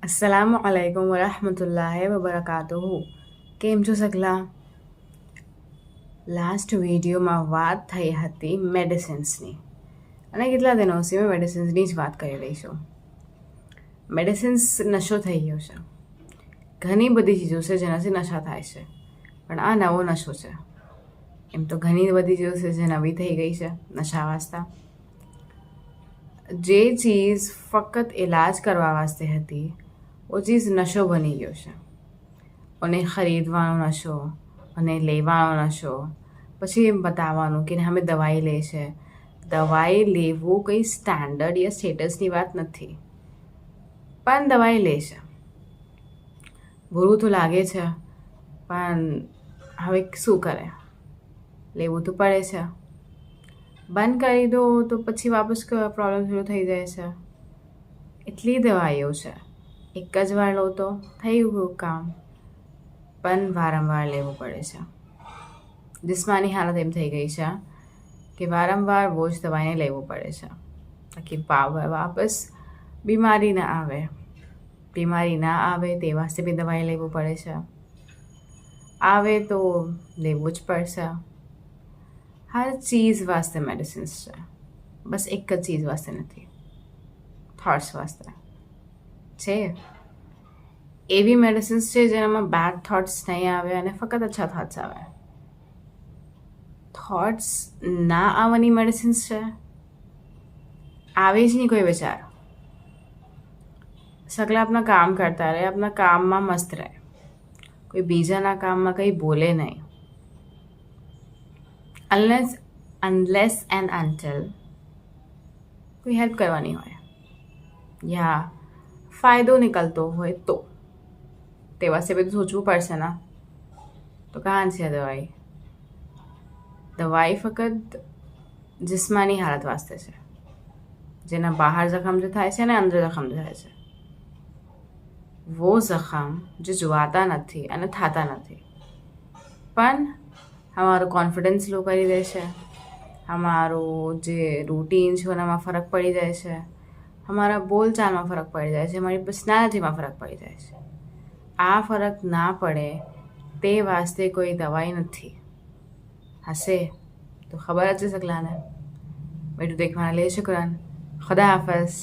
अस्सलामुअलैकुम वरहमतुल्लाहि वबरकाતુहू। કેમ છો સગલા? લાસ્ટ વિડીયોમાં વાત થઈ હતી મેડિસિન્સની અને કેટલા દિનોથી મેં મેડિસિન્સની જ વાત કરી રહી છું. મેડિસિન્સ નશો થઈ ગયો છે. ઘણી બધી ચીજો છે જેનાથી નશા થાય છે, પણ આ નવો નશો છે. એમ તો ઘણી બધી ચીજો છે જે નવી થઈ ગઈ છે નશા વાસ્તા. જે ચીજ ફક્ત ઇલાજ કરવા વાસ્તે હતી वो चीज़ नशो बनी गयो છે. અને ખરીદવાનો નશો અને લેવાનો નશો, પછી એમ બતાવવાનું કે અમે દવાઈ લે છે. દવાઈ લેવું કંઈ સ્ટાન્ડર્ડ યા સ્ટેટસની વાત નથી, પણ દવાઈ લે છે. બુરું તો લાગે છે, પણ હવે શું કરે, લેવું તો પડે છે. બંધ કરી દો તો પછી વાપસ પ્રોબ્લેમ શરૂ થઈ જાય છે. એટલી દવાઈઓ છે, એક જ વાર લો તો થઈ ગયું કામ, પણ વારંવાર લેવું પડે છે. જિસ્માની હાલત એમ થઈ ગઈ છે કે વારંવાર બહુ જ દવાઈને લેવું પડે છે તાકી વાપસ બીમારી ના આવે. બીમારી ના આવે તે વાસ્તે બી દવાઈ લેવું પડે છે. આવે તો લેવું જ પડશે. હર ચીજ વાસ્તે મેડિસિન્સ છે, બસ એક જ ચીજ વાસ્તે નથી, થોટ્સ વાસ્તે છે. એવી મેડિસિન્સ છે જેનામાં બેડ થોટ્સ નહીં આવે અને ફક્ત અચ્છા થોટ્સ આવે. થોટ્સ ના આવવાની મેડિસિન્સ છે, આવે જ નહીં કોઈ વિચાર. સગલા આપના કામ કરતા રહે, આપના કામમાં મસ્ત રહે, કોઈ બીજાના કામમાં કંઈ બોલે નહીં. અનલેસ એન્ડ અનટિલ કોઈ હેલ્પ કરવાની હોય યા ફાયદો નીકળતો હોય તો તે વાસ્તે બધું સોચવું પડશે ને. તો કહાં છે દવાઈ? દવાઈ ફક્ત જિસ્માની હાલત વાસ્તે છે, જેના બહાર જખમ જે થાય છે ને અંદર જખમ જે થાય છે, વો જખમ જે જોવાતા નથી અને થતા નથી, પણ અમારો કોન્ફિડન્સ લો કરી દે છે. અમારું જે રૂટીન છે એનામાં ફરક પડી જાય છે. અમારા બોલચાલમાં ફરક પડી જાય છે. અમારી પર્સનાલિટીમાં ફરક પડી જાય છે. આ ફરક ના પડે તે વાસ્તે કોઈ દવાઈ નથી. હશે તો ખબર જ છે સગલાને. વિડીયો દેખવાના लिए शुक्रान. खुदा हाफिज़.